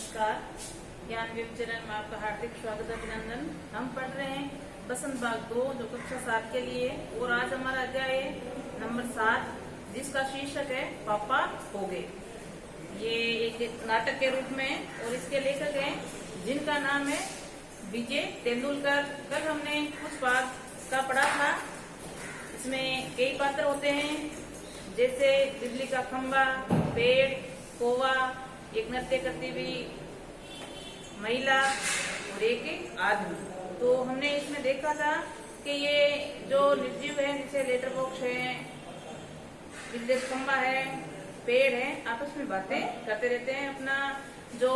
नमस्कार। ज्ञान web channel में आपका हार्दिक स्वागत अभिनंदन। हम पढ़ रहे हैं बसंत बाग 2 जो कक्षा 7 के लिए, और आज हमारा अध्याय है नंबर 7 जिसका शीर्षक है पापा हो गए। ये एक नाटक के रूप में, और इसके लेखक हैं जिनका नाम है विजय तेंदुलकर। कल हमने कुछ भाग का पढ़ा था। इसमें कई पात्र होते हैं जैसे बिजली का खंभा, पेड़, कौवा, एक नृत्य करती हुई महिला और एक आदमी। तो हमने इसमें देखा था कि ये जो निर्जीव है जैसे लेटर बॉक्स है, बिजली का खंभा है, पेड़ है, आपस में बातें करते रहते हैं, अपना जो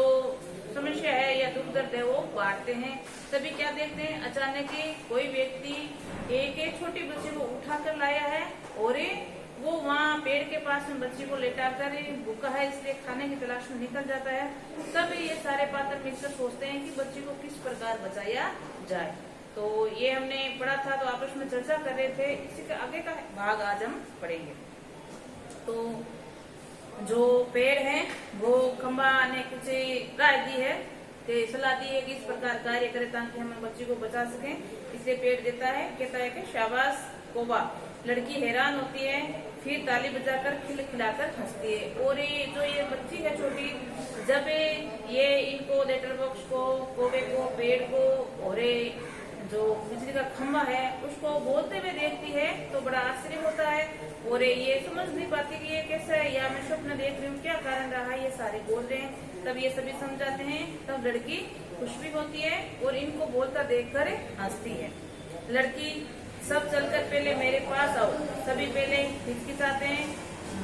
समस्या है या दुख दर्द है वो बांटते हैं। तभी क्या देखते हैं, अचानक ही कोई व्यक्ति एक छोटी बच्ची को उठाकर लाया है और वो वहाँ पेड़ के पास में बच्ची को लेटाकर भूखा है इसलिए खाने की तलाश में निकल जाता है। तब ये सारे पात्र मिलकर सोचते हैं कि बच्ची को किस प्रकार बचाया जाए। तो ये हमने पढ़ा था, तो आपस में चर्चा कर रहे थे। इसी का आगे का भाग आज हम पढ़ेंगे। तो जो पेड़ है वो खंबा ने कुछ राय दी है कि सलाह दी है कि इस प्रकार कार्य करे ताकि हम बच्ची को बचा सकें। इसलिए पेड़ देता है, कहता है कि शाबाश कौवा। लड़की हैरान होती है, फिर ताली बजाकर खिलखिलाकर हंसती है। और ये बच्ची है छोटी, जब ये इनको लेटर बॉक्स को, कौवे को, पेड़ को और जो बिजली का खंभा है उसको बोलते हुए देखती है तो बड़ा आश्चर्य होता है। और ये समझ नहीं पाती कि ये कैसा है, या मैं स्वप्न देख रही हूँ, क्या कारण रहा, ये सारे बोल रहे हैं। तब ये सभी समझाते हैं, तब लड़की खुश भी होती है और इनको बोलता देखकर हंसती है। लड़की सब चलकर पहले मेरे पास आओ। सभी पहले हिचकिचाते हैं,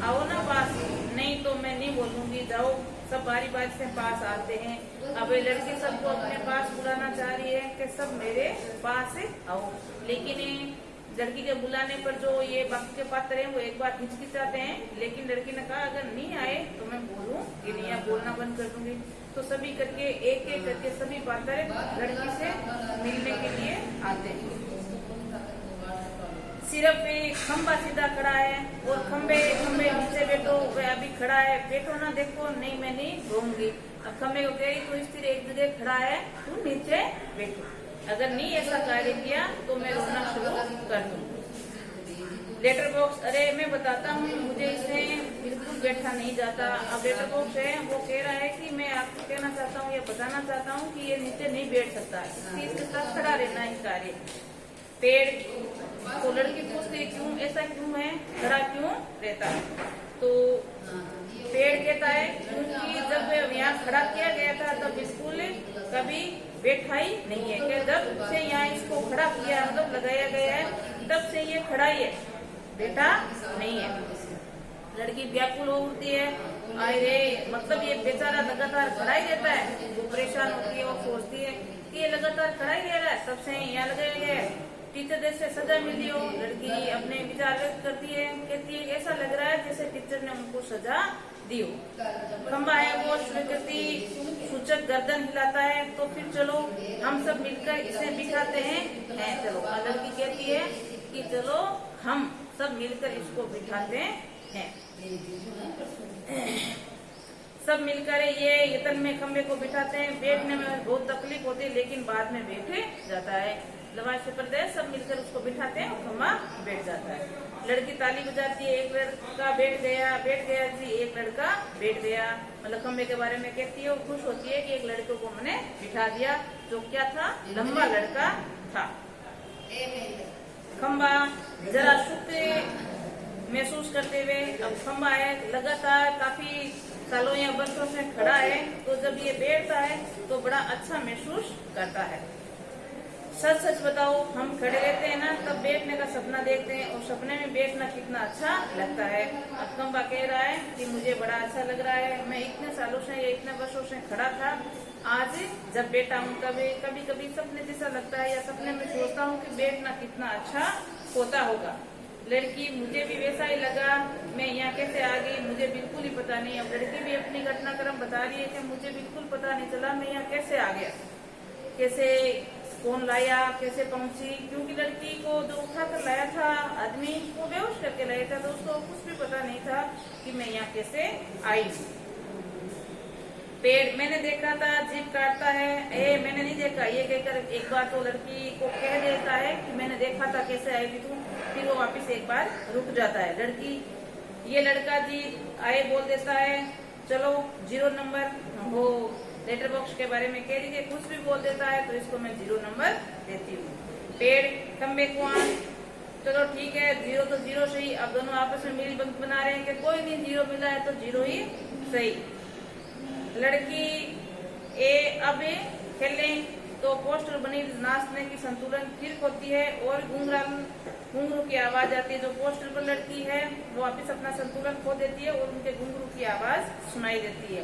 आओ ना पास, नहीं तो मैं नहीं बोलूंगी, जाओ। सब बारी बारी से पास आते हैं। अब लड़की सबको अपने पास बुलाना चाह रही है कि सब मेरे पास आओ, लेकिन लड़की के बुलाने पर जो ये बाकी के पात्र हैं वो एक बार हिचकिचाते हैं। लेकिन लड़की ने कहा अगर नहीं आए तो मैं बोलूं कि नहीं, या बोलना बंद कर दूंगी। तो सभी करके एक एक करके सभी पात्र लड़की से मिलने के लिए आते हैं। सिर्फ खंबा सीधा खड़ा है और खंबे नीचे बैठो, वह अभी खड़ा है, बैठो ना, देखो, नहीं मैं नहीं रोऊंगी। अब खंबे को कह रही तू स्थिर एक जगह खड़ा है, तू नीचे बैठो, अगर नहीं ऐसा कार्य किया तो मैं रोना शुरू कर दूंगी। लेटर बॉक्स, अरे मैं बताता हूँ, मुझे इसमें बिल्कुल बैठा नहीं जाता। अब लेटर बॉक्स है वो कह रहा है कि मैं आपको कहना चाहता हूँ या बताना चाहता हूँ कि ये नीचे नहीं बैठ सकता, इसके साथ खड़ा रहना है कार्य। पेड़ तो लड़की पूछती क्यों, ऐसा क्यों है, खड़ा क्यों रहता है। तो पेड़ कहता है क्योंकि जब यहाँ खड़ा किया गया था तब बिल्कुल कभी बैठा ही नहीं है। क्या जब से यहाँ इसको खड़ा किया मतलब लगाया गया है तब से ये खड़ा ही है, बैठा नहीं है। लड़की व्याकुल हो उठती है, अरे मतलब ये बेचारा लगातार खड़ा ही रहता है। वो परेशान होती है, वो सोचती है कि ये लगातार खड़ा ही रह रहा है, तब से यहाँ लगाया गया है, टीचर जैसे सजा मिली हो। लड़की अपने विचार व्यक्त करती है, कहती है ऐसा लग रहा है जैसे टीचर ने उनको सजा दी हो। खंबा है वो स्वीकृति सूचक गर्दन हिलाता है, तो फिर चलो हम सब मिलकर इसे बिठाते हैं। चलो, लड़की कहती है कि चलो हम सब मिलकर इसको बिठाते हैं। सब मिलकर ये यतन में खंबे को बिठाते हैं। बैठने में बहुत तकलीफ होती है लेकिन बाद में बैठे जाता है। लवाज से प्रदेश सब मिलकर उसको बिठाते हैं और खंबा बैठ जाता है। लड़की ताली बजाती है, एक लड़का बैठ गया जी, एक लड़का बैठ गया। मतलब खंबे के बारे में कहती है और खुश होती है कि एक लड़के को मैंने बिठा दिया जो क्या था, लंबा लड़का था। खंबा जरा सुख महसूस करते हुए, अब खंबा है लगातार काफी सालों या वर्षों से खड़ा है, तो जब ये बैठता है तो बड़ा अच्छा महसूस करता है। सच सच बताओ, हम खड़े रहते हैं ना तब बैठने का सपना देखते हैं और सपने में बैठना कितना अच्छा लगता है। अब खंबा कह रहा है कि मुझे बड़ा अच्छा लग रहा है, मैं इतने सालों से या इतने वर्षों से खड़ा था, आज जब बैठा हूँ कभी कभी सपने जैसा लगता है या सपने में सोचता हूँ कि बैठना कितना अच्छा होता होगा। लड़की, मुझे भी वैसा ही लगा, मैं यहाँ कैसे आ गई मुझे बिल्कुल ही पता नहीं। अब लड़की भी अपनी घटनाक्रम बता रही है कि मुझे बिल्कुल पता नहीं चला मैं यहाँ कैसे आ गया, कैसे कौन लाया, कैसे पहुंची, क्योंकि लड़की को जो उठा कर लाया था आदमी वो बेहोश करके लाया था, तो उसको कुछ भी पता नहीं था कि मैं यहाँ कैसे आई। पेड़ मैंने देखा था जीभ काटता है, मैंने नहीं देखा, ये कहकर एक बार तो लड़की को कह देता है कि मैंने देखा था कैसे आई थी तू, फिर वो वापिस एक बार रुक जाता है। लड़की ये लड़का जी आए बोल देता है चलो 0 नंबर, वो लेटर बॉक्स के बारे में कह दीजिए, कुछ भी बोल देता है तो इसको मैं 0 नंबर देती हूँ। पेड़ खम्बे कुआं, चलो ठीक है 0 तो 0 सही। अब दोनों आपस में मिली बंक बना रहे हैं कि कोई नहीं 0 मिला है तो 0 ही सही। लड़की अब खेलें तो पोस्टर बनी नाचने की संतुलन फिर होती है और घुंघरू की आवाज आती है। जो पोस्टर पर लड़की है वो वापिस अपना संतुलन खो देती है और उनके घुंघरू की आवाज सुनाई देती है।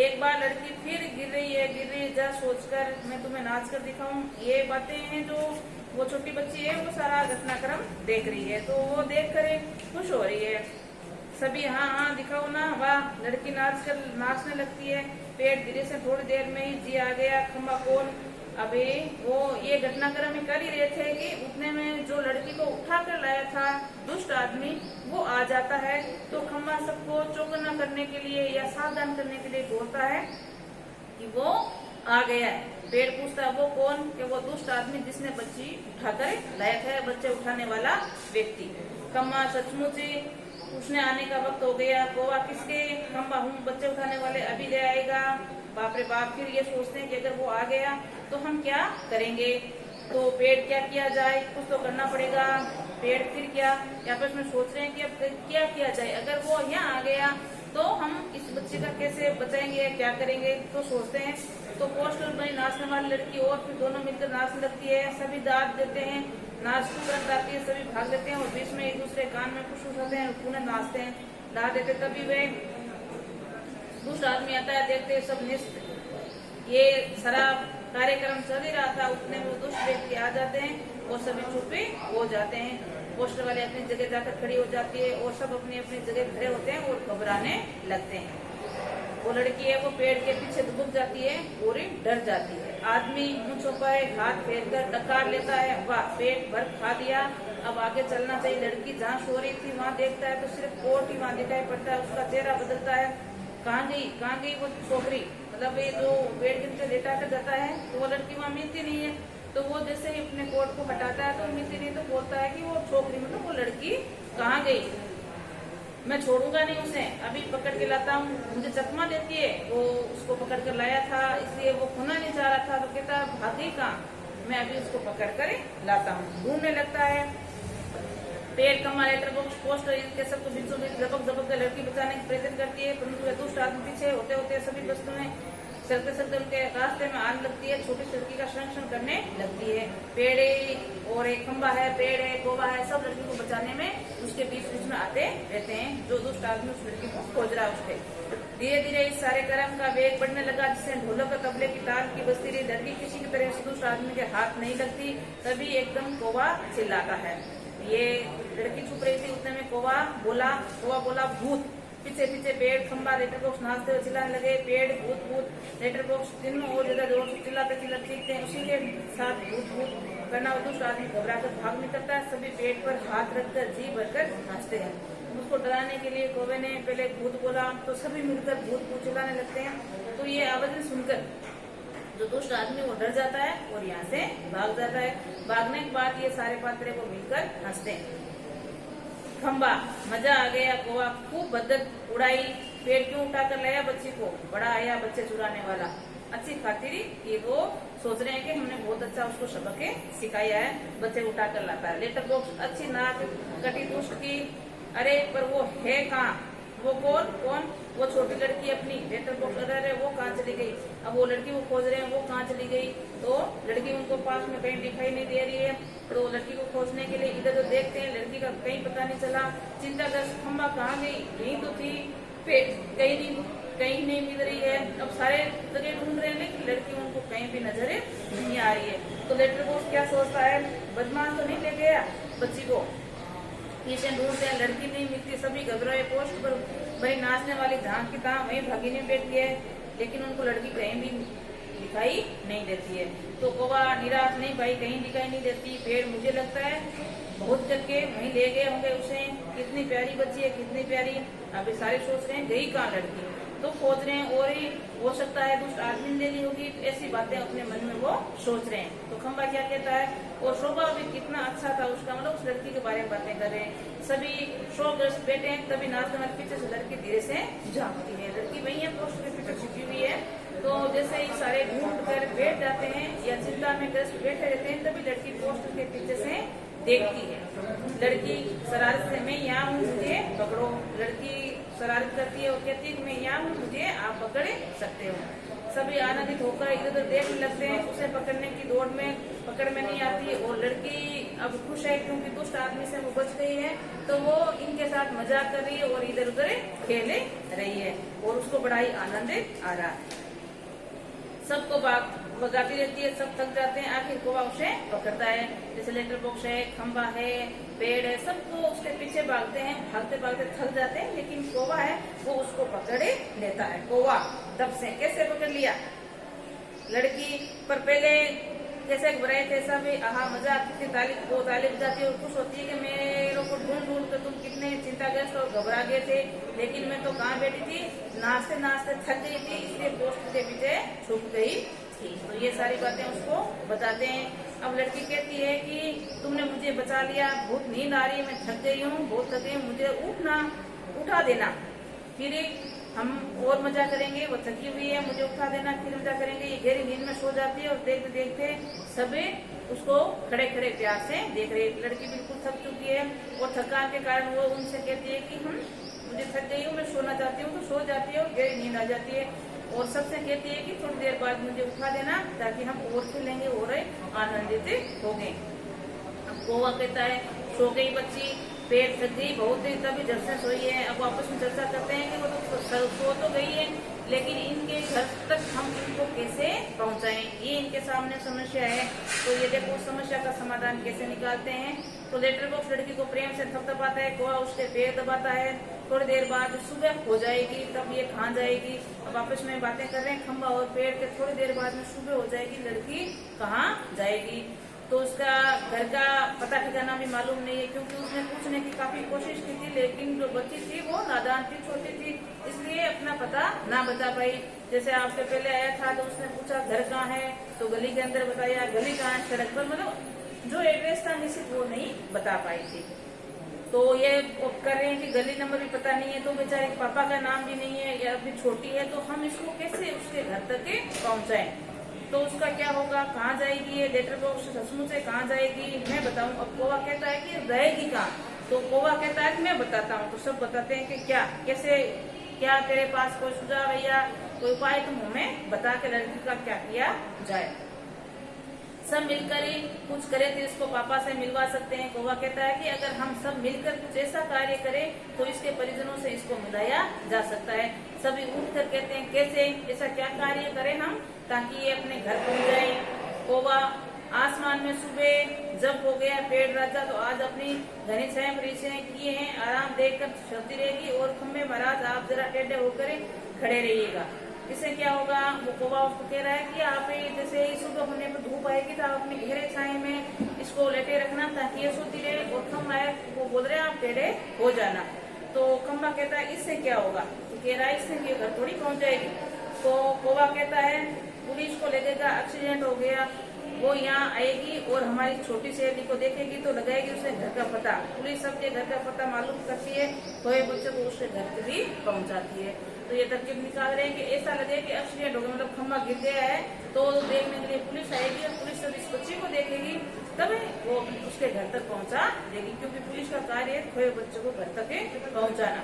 एक बार लड़की फिर गिर रही है जा सोचकर मैं तुम्हें नाच कर दिखाऊं। ये बातें हैं जो वो छोटी बच्ची है वो सारा घटनाक्रम देख रही है, तो वो देख कर खुश हो रही है। सभी हाँ हाँ दिखाओ ना, वाह। लड़की नाचने लगती है। पेड़ धीरे से थोड़ी देर में ही जी आ गया। खम्बा कौन, अभी वो ये घटनाक्रम में कर ही रहे थे कि उतने में जो लड़की को उठा कर लाया था दुष्ट आदमी वो आ जाता है। तो खम्बा सबको चौकन्ना करने के लिए या सावधान करने के लिए बोलता है कि वो आ गया है। पेड़ पूछता है वो कौन, कि वो दुष्ट आदमी जिसने बच्ची उठाकर लाया था, बच्चे उठाने वाला व्यक्ति। खम्बा सचमुच उसने आने का वक्त हो गया। कौवा किसके, खम्बा हूँ, बच्चे उठाने वाले अभी ले आएगा। बाप रे बाप, फिर ये सोचते हैं कि अगर वो आ गया तो हम क्या करेंगे। तो पेड़ क्या किया जाए, कुछ तो करना पड़ेगा। पेड़ फिर क्या आपस में सोच रहे हैं कि अब क्या किया जाए। अगर वो यहाँ आ गया तो हम इस बच्चे का कैसे बचाएंगे, क्या करेंगे। तो सोचते हैं तो पोस्टर बनी नाचने वाली लड़की और फिर दोनों मिलकर नाचने लगती है। सभी दाद देते हैं, नाच तुरंत आती है, सभी भाग लेते हैं और बीच में एक दूसरे कान में कुछ उठाते हैं, पुनः नाचते हैं, दाद देते। तभी वे दूसरा आदमी आता है, देखते सब निष्ठ ये सारा कार्यक्रम चल ही रहा था। उतने में दुष्ट व्यक्ति आ जाते हैं और सभी चुप्पे हो जाते हैं। पोस्टर वाले अपनी जगह जाकर खड़ी हो जाती है और सब अपनी अपनी जगह खड़े होते हैं और घबराने लगते हैं। वो लड़की है वो पेड़ के पीछे दुबक जाती है और डर जाती है। आदमी मुंह छुपाए हाथ फेर कर डकार लेता है, वाह पेट भर खा दिया, अब आगे चलना चाहिए। लड़की जहाँ सो रही थी वहाँ देखता है तो सिर्फ कोट ही वहाँ दिखाई पड़ता है। उसका चेहरा बदलता है। कहाँ गई वो छोकरी, मतलब ये जो पेड़ के नीचे लेटा कर जाता है तो वो लड़की वहाँ मिलती नहीं है। तो वो जैसे ही अपने कोट को हटाता है तो मिलती नहीं, तो बोलता है कि वो छोकरी मतलब वो लड़की कहाँ गई, मैं छोड़ूंगा नहीं उसे, अभी पकड़ के लाता हूँ। मुझे चकमा देती है, वो उसको पकड़ कर लाया था इसलिए वो खोना नहीं चाह रहा था। तो कहता भाग गई कहाँ, मैं अभी उसको पकड़ कर लाता हूँ। ढूंढने लगता है। पेड़ कमा लेटर बॉक्स पोस्टर इनके सबको बीचों बीच जबक कर लड़की बचाने की प्रयत्न करती है, परंतु दुष्ट आदमी पीछे होते होते सभी वस्तुएं चलते चलते उनके रास्ते में आने लगती है। छोटी लड़की का संरक्षण करने लगती है। पेड़ और एक खंबा है, पेड़ है, कौवा है, सब लड़की को बचाने में उसके बीच बीच में आते रहते हैं। जो दुष्ट आदमी उस लड़की को खोज रहा है उसके धीरे धीरे इस सारे क्रम का वेग बढ़ने लगा, जिससे ढोलक और तबले की ताल की बजती रही। लड़की किसी की तरह दुष्ट आदमी के हाथ नहीं लगती। तभी एकदम कौवा चिल्लाता है। ये लड़की छुप रही थी, उतने में कौवा बोला भूत। पीछे पीछे पेड़ खंबा लेटर बॉक्स नाचते हुए चिल्लाने लगे, पेड़ भूत भूत। लेटर बॉक्स तीनों और ज्यादा जोर से चिल्लाते चीखते हैं। उसी के साथ भूत भूत करना दुष्ट आदमी घबरा कर भाग निकलता है। सभी पेट पर हाथ रखकर जी भरकर नाचते हैं। उसको डराने के लिए कौवे ने पहले भूत बोला तो सभी मिलकर भूत भूत चिल्लाने लगते हैं। तो ये आवाज सुनकर जो दुष्ट आदमी वो डर जाता है और यहाँ से भाग जाता है। भागने के बाद ये सारे पात्रे को मिलकर हंसते हैं। खंबा मजा आ गया, कौवा खूब बदत उड़ाई। पेड़ क्यों उठा कर लाया बच्ची को, बड़ा आया बच्चे चुराने वाला। अच्छी खातिरी ये वो सोच रहे हैं कि हमने बहुत अच्छा उसको सबक सिखाया है, बच्चे उठा कर लाता है। लेटर बॉक्स अच्छी नाक कटी दुष्ट की, अरे पर वो है कहाँ, वो कौन वो छोटी लड़की अपनी लेटर बॉक्स अरे वो कहाँ चली गई। अब वो लड़की वो खोज रहे हैं वो कहाँ चली गई। तो लड़की उनको पास में कहीं दिखाई नहीं दे रही है। तो लड़की को खोजने के लिए इधर उधर देखते हैं, लड़की का कहीं पता नहीं चला। चिंताग्रस्त खंबा कहाँ गई, यही तो थी, कहीं नहीं मिल रही है। अब सारे जगह ढूंढ रहे हैं लेकिन लड़की उनको कहीं भी नजर नहीं आ रही है। तो लेटर बॉक्स क्या सोचता है, बदमाश तो नहीं ले गया बच्ची को, पीछे ढूंढते हैं, लड़की नहीं मिलती। सभी घबराए, पोस्ट पर बड़ी नाचने वाली धाम की धाम वहीं भागीने बैठ गए, लेकिन उनको लड़की कहीं भी दिखाई नहीं देती है। तो कौवा निराश, नहीं भाई कहीं दिखाई नहीं देती। पेड़ मुझे लगता है बहुत करके वहीं ले गए होंगे उसे, कितनी प्यारी बच्ची है कितनी प्यारी। अभी सारे सोच रहे हैं गई कहाँ लड़की। तो खोज रहे हैं, और ही हो सकता है दुष्ट आदमी ने ले ली होगी, ऐसी बातें अपने मन में वो सोच रहे हैं। तो खंबा क्या कहता है, और शोभा भी कितना अच्छा था उसका, मतलब उस लड़की के बारे में बातें कर रहे हैं। सभी शोग्रस्त बैठे हैं, तभी नाचने पीछे से लड़की धीरे से झांकती है। लड़की वही है, पोस्ट के पीछे छुपी हुई है। तो जैसे ही सारे ढूंढ कर बैठ जाते हैं या चिंता में ग्रस्त बैठे रहते हैं, तभी लड़की पोस्ट के पीछे से देखती है। लड़की शरारत से, मैं यहाँ हूँ मुझे पकड़ो। लड़की शरारत करती है और कहती है मैं यहाँ हूँ, मुझे आप पकड़ सकते हो। सभी आनंदित होकर इधर उधर देखने लगते हैं। उसे पकड़ने की दौड़ में पकड़ में नहीं आती, और लड़की अब खुश है क्योंकि दुष्ट आदमी से वो बच गई है। तो वो इनके साथ मजाक कर रही है और इधर उधर खेले रही है, और उसको बड़ा ही आनंद आ रहा है। सबको भगाती रहती है, सब थक जाते हैं, आखिर कौवा उसे पकड़ता है। जैसे लेटर बॉक्स है, खंबा है, पेड़ है, सबको उसके पीछे भागते हैं, भागते भागते थक जाते हैं, लेकिन कौवा है वो उसको पकड़े लेता है। कौवा तब से कैसे पकड़ लिया लड़की पर, पहले जैसे बुराई थे सब आहा मजा, कितनी तालीफ जाती है और खुश होती है कि मेरे को ढूंढ ढूंढ कर तुम कितने चिंताग्रस्त और घबरा गए थे, लेकिन मैं तो कहाँ बैठी थी, नाचते नाचते थक गई थी, इसलिए पोस्ट के पीछे छुप गई थी। तो ये सारी बातें उसको बताते हैं। अब लड़की कहती है कि तुमने मुझे बचा लिया, बहुत नींद आ रही है, मैं थक गई हूँ, बहुत थक गई, मुझे उठा देना, फिर हम और मजा करेंगे। वो थकी हुई है, मुझे उठा देना, फिर मजा करेंगे। ये गहरी नींद में सो जाती है और देखते देखते सभी उसको खड़े खड़े प्यार से देख रहे। लड़की बिल्कुल थक चुकी है और थकान के कारण वो उनसे कहती है कि मुझे थक गई हूँ, मैं सोना चाहती हूँ। तो सो जाती है और गहरी नींद आ जाती है, और सबसे कहती है कि थोड़ी देर बाद मुझे उठा देना ताकि हम और खेलेंगे और आनंदित हो गए। अब कौवा कहता है सो गई बच्ची, पेट थक गई बहुत देर, तभी जब से सोई है। अब आपस में चर्चा करते हैं कि वो तो सो तो गई है, लेकिन इनके घर तक हम इनको कैसे पहुंचाएं, ये इनके सामने समस्या है। तो ये देखो समस्या का समाधान कैसे निकालते हैं। तो लेटर बॉक्स लड़की को प्रेम से थपथपाता है, कौवा उसके पैर दबाता है। थोड़ी देर बाद सुबह हो जाएगी, तब ये कहाँ जाएगी। अब आपस में बातें कर रहे हैं खंबा और पेड़ के, थोड़ी देर बाद में सुबह हो जाएगी, लड़की कहाँ जाएगी। तो उसका घर का पता ठिकाना भी मालूम नहीं है, क्योंकि उसने पूछने की काफी कोशिश की थी, लेकिन जो बच्ची थी वो नादान थी, छोटी थी, इसलिए अपना पता ना बता पाई। जैसे आपसे पहले आया था तो उसने पूछा घर कहाँ है, तो गली के अंदर बताया, गली कहाँ है, सड़क पर, मतलब जो एड्रेस था निश्चित वो नहीं बता पाई थी। तो ये कर रहे हैं कि गली नंबर भी पता नहीं है, तो बेचारे पापा का नाम भी नहीं है, या अभी छोटी है, तो हम इसको कैसे उसके घर तक पहुंचाएं। तो उसका क्या होगा, कहाँ जाएगी ये लेटर बॉक्स, सचमुच से कहाँ जाएगी मैं बताऊं। अब कौवा कहता है कि रहेगी कहाँ, तो कौवा कहता है कि मैं बताता हूँ। तो सब बताते हैं कि क्या कैसे, क्या तेरे पास कोई सुझाव है या कोई उपाय, तुम हमें बता के लड़की का क्या किया जाए। सब मिलकर ही कुछ करे तो इसको पापा से मिलवा सकते हैं। कौवा कहता है कि अगर हम सब मिलकर कुछ ऐसा कार्य करें तो इसके परिजनों से इसको मिलाया जा सकता है। सभी उठकर कहते हैं कैसे, ऐसा क्या कार्य करें हम ताकि ये अपने घर पहुंच जाए। कौवा आसमान में सुबह जब हो गया पेड़ राजा, तो आज अपनी घनी छाया परिचय किए हैं, आराम देखकर चलती रहेगी, और खम्बे महाराज आप जरा टेढ़े होकर खड़े रहिएगा। इससे क्या होगा, वो कौवा उसको कह रहा है कि आप जैसे ही सुबह होने पर धूप आएगी तो आप अपने गहरे छाए में इसको लेटे रखना ताकि ये सोती रहे, और खम्बा है वो बोल रहे हैं आप टेढ़े हो जाना। तो खम्बा कहता है इससे क्या होगा, तो कह रहा है इससे कि घर थोड़ी पहुंच जाएगी। तो कौवा कहता है पुलिस को लगेगा एक्सीडेंट हो गया, वो यहाँ आएगी और हमारी छोटी सहेली को देखेगी तो लगाएगी उसके घर का पता। पुलिस सबके घर का पता मालूम करती है, खोए बच्चे को उसके घर पे भी पहुंचाती है। तो ये तरकीब निकाल रहे हैं कि ऐसा लगे कि एक्सीडेंट हो गया, मतलब खम्बा गिर गया है, तो देखने के लिए पुलिस आएगी और पुलिस सब इस बच्ची को देखेगी, तब वो उसके घर तक पहुंचा देगी, क्योंकि पुलिस का कार्य है खोए बच्चे को घर तक पहुंचाना।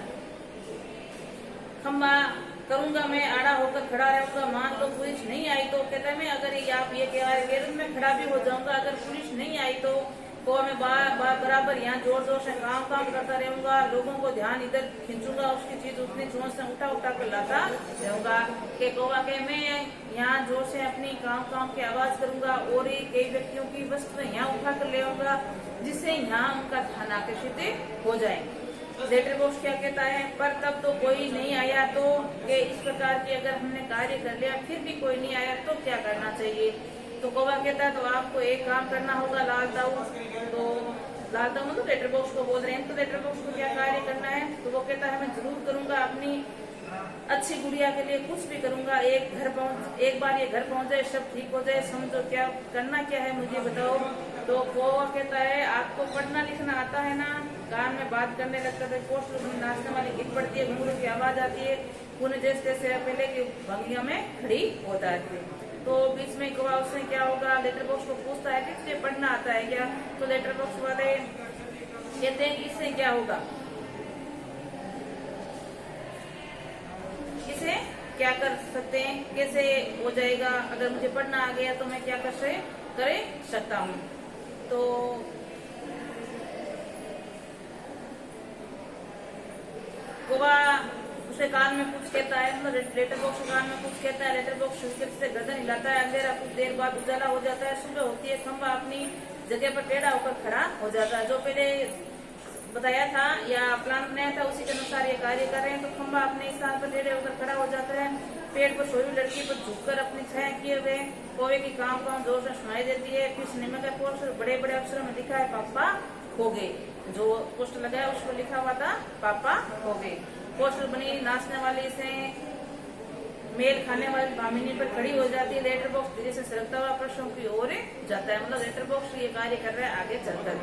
खम्बा करूंगा मैं, आड़ा होकर खड़ा रहूंगा, मान लो पुलिस नहीं आई तो कहता है मैं अगर आप ये कह रहे हैं मैं खड़ा भी हो जाऊंगा, अगर पुलिस नहीं आई तो मैं बराबर यहाँ जोर जोर से काम करता रहूंगा, लोगों को ध्यान इधर खींचूंगा, उसकी चीज उतनी जोर से उठा कर लाता रहूंगा। के कौवा के मैं यहाँ जोर से अपनी काम की आवाज करूंगा और कई व्यक्तियों की वस्तु यहाँ उठा कर ले आऊंगा, जिससे यहाँ उनका ध्यान आकर्षित हो जाए। लेटर बॉक्स क्या कहता है, पर तब तो कोई नहीं आया, तो इस प्रकार की अगर हमने कार्य कर लिया फिर भी कोई नहीं आया तो क्या करना चाहिए। तो कौवा कहता है तो आपको एक काम करना होगा लाल दाऊ। तो लाल दाऊ तो लेटर बॉक्स को बोल रहे हैं, तो लेटर बॉक्स को क्या कार्य करना है, तो वो कहता है मैं जरूर करूंगा, अच्छी गुड़िया के लिए कुछ भी करूंगा। एक बार ये घर पहुंच जाए, सब ठीक हो जाए, समझो क्या करना क्या है मुझे बताओ। तो कौवा कहता है आपको पढ़ना लिखना आता है ना। कान में बात करने लगता है, पोस्टर नाचने वाली गीत पड़ती है, घुंघरू की आवाज आती है, पुनः जैसे पहले की भंगिया में खड़ी हो जाती है। तो बीच में कौवा उसने क्या होगा, लेटर बॉक्स को पूछता है कि तुझे पढ़ना आता है क्या। तो लेटर बॉक्स वाले कहते हैं कि इससे क्या होगा, इसे क्या कर सकते हैं, कैसे हो जाएगा, अगर मुझे पढ़ना आ गया तो मैं क्या कर सकता हूँ। तो कौवा उसके कान में कुछ कहता है, मतलब लेटर बॉक्स के कान में कुछ कहता है। लेटर बॉक्स से गर्दन हिलाता है, अंधेरा कुछ देर बाद उजाला हो जाता है, सुबह होती है, खंबा अपनी जगह पर टेढ़ा होकर खड़ा हो जाता है। जो पहले बताया था या प्लान बनाया था उसी के अनुसार ये कार्य कर रहे हैं। तो खंबा अपने स्थान पर टेढ़े होकर खड़ा हो जाता है, पेड़ पर सोई लड़की पर झुककर अपनी छाया किए हुए कौवे की काम जोर से सुनाई देती है। फिर सिनेमा का पोस्टर बड़े बड़े अक्षरों में लिखा है पापा हो गए। जो पोस्टर लगाया उस पर लिखा हुआ था पापा हो गए। पोस्टर बनी नाचने वाली से मेल खाने वाली भामिनी पर खड़ी हो जाती है। लेटर बॉक्स धीरे से सरकता हुआ प्रश्नों की ओर जाता है, मतलब लेटर बॉक्स ये कार्य कर रहा है आगे चलकर।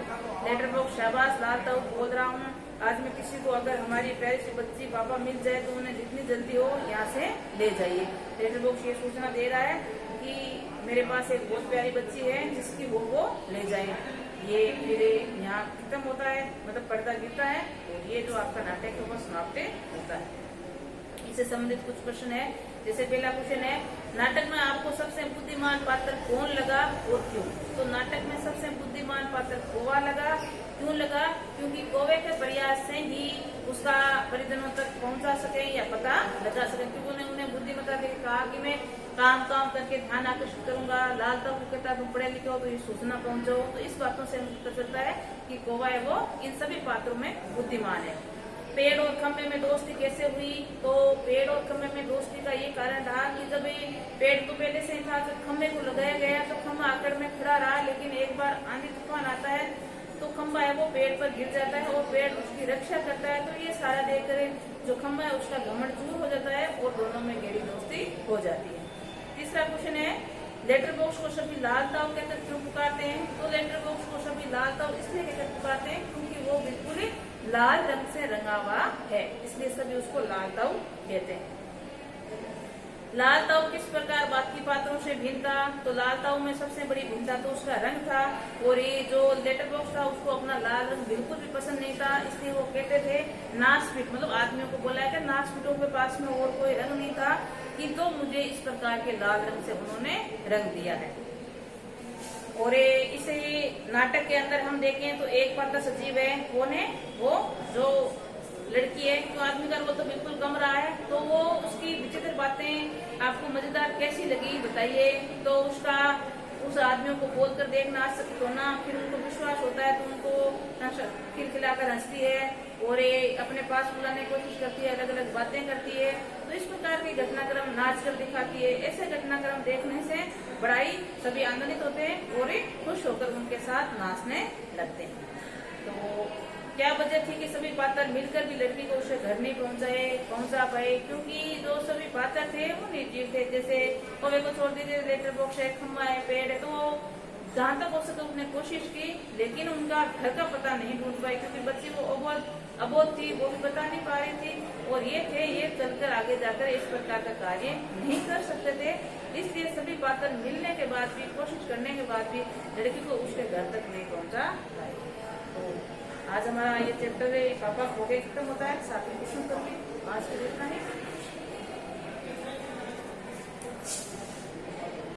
लेटर बॉक्स शाबाश लालता हूँ, बोल रहा हूँ आज मैं किसी को अगर हमारी प्यारी सी बच्ची पापा मिल जाए तो उन्हें जितनी जल्दी हो यहाँ से ले जाइए। लेटर बॉक्स ये सूचना दे रहा है कि मेरे पास एक बहुत प्यारी बच्ची है जिसकी वो ले जाए। ये फिर यहाँ खत्म होता है, मतलब पर्दा गिरता है और ये जो आपका नाटक है वो समाप्त होता है। इससे संबंधित कुछ प्रश्न है। जैसे पहला क्वेश्चन है, नाटक में आपको सबसे बुद्धिमान पात्र कौन लगा और क्यों। तो नाटक में सबसे बुद्धिमान पात्र कौवा लगा। क्यों लगा, क्योंकि कौवे के प्रयास से ही उसका परिजनों तक पहुंचा सके या पता लगा सके। क्योंकि उन्हें बुद्धिमत्ता देकर कहा कि मैं काम करके ध्यान आकर्षित करूंगा। लालता को कहता तुम पढ़े लिखे हो तो ये सूचना पहुंचाओ। तो इस बातों से हमें पता चलता है कि कौवा है वो इन सभी पात्रों में बुद्धिमान है। पेड़ और खंबे में दोस्ती कैसे हुई, तो पेड़ और खंबे में दोस्ती का ये कारण रहा कि जब पेड़ तो पहले से था, जब खंबे को लगाया गया तो खंबा आकड़ में खड़ा रहा, लेकिन एक बार आंधी तूफान आता है तो खंबा है वो पेड़ पर गिर जाता है और पेड़ उसकी रक्षा करता है। तो ये सारा देखकर जो खंबा है उसका घमंड दूर हो जाता है और दोनों में गहरी दोस्ती हो जाती है। तीसरा क्वेश्चन है, लेटर बॉक्स को सभी लाल ताव कहकर क्यों पुकारते हैं। तो लेटर बॉक्स को सभी लाल ताव इसलिए कहकर पुकारते हैं क्योंकि वो बिल्कुल लाल रंग से रंगा हुआ है, इसलिए सभी उसको लाल ताव कहते हैं। लाल ताव किस प्रकार बाकी पात्रों से भिन्न था, तो लाल ताव में सबसे बड़ी भिन्नता तो उसका रंग था। और ये जो लेटर बॉक्स था उसको अपना लाल रंग बिल्कुल भी पसंद नहीं था, इसलिए वो कहते थे नासपीट, मतलब आदमियों को बोला है कि नासपीटों के पास में और कोई रंग नहीं था, किंतु तो मुझे इस प्रकार के लाल रंग से उन्होंने रंग दिया है। और इसे नाटक के अंदर हम देखें तो एक पात्र सजीव है, कौन है वो, जो लड़की है, क्यों आदमी का वो तो बिल्कुल कम रहा है। तो वो उसकी विचित्र बातें आपको मजेदार कैसी लगी बताइए। तो उस आदमियों को बोल कर देखना आसक्त होना, फिर उनको विश्वास होता है तो उनको खिलखिलाकर हंसती है और अपने पास बुलाने की कोशिश करती है, अलग अलग बातें करती है। तो इस प्रकार के घटनाक्रम नाच कर दिखाती है। ऐसे घटनाक्रम देखने से बड़ा ही सभी आनंदित होते हैं और खुश होकर उनके साथ नाचने लगते हैं। तो क्या वजह थी कि सभी पात्र मिलकर भी लड़की को उसे घर नहीं पहुंचा पाए, क्योंकि जो सभी पात्र थे वो निर्जीव थे। जैसे कौवे को छोड़ दीजिए, लेटर बॉक्स है, खम्बा है, पेड़ है, तो जहाँ तक हो सके उसने कोशिश की, लेकिन उनका घर का पता नहीं ढूंढ पाई क्योंकि बच्ची वो अबोध थी, वो भी बता नहीं पा रही थी। और ये चलकर आगे जाकर इस प्रकार का कार्य नहीं कर सकते थे, इसलिए सभी पात्र मिलने के बाद भी, कोशिश करने के बाद भी लड़की को उसके घर तक नहीं पहुंचा पाए। तो आज हमारा ये चैप्टर पापा हो गए खत्म होता है, साथ में आज के इतना ही।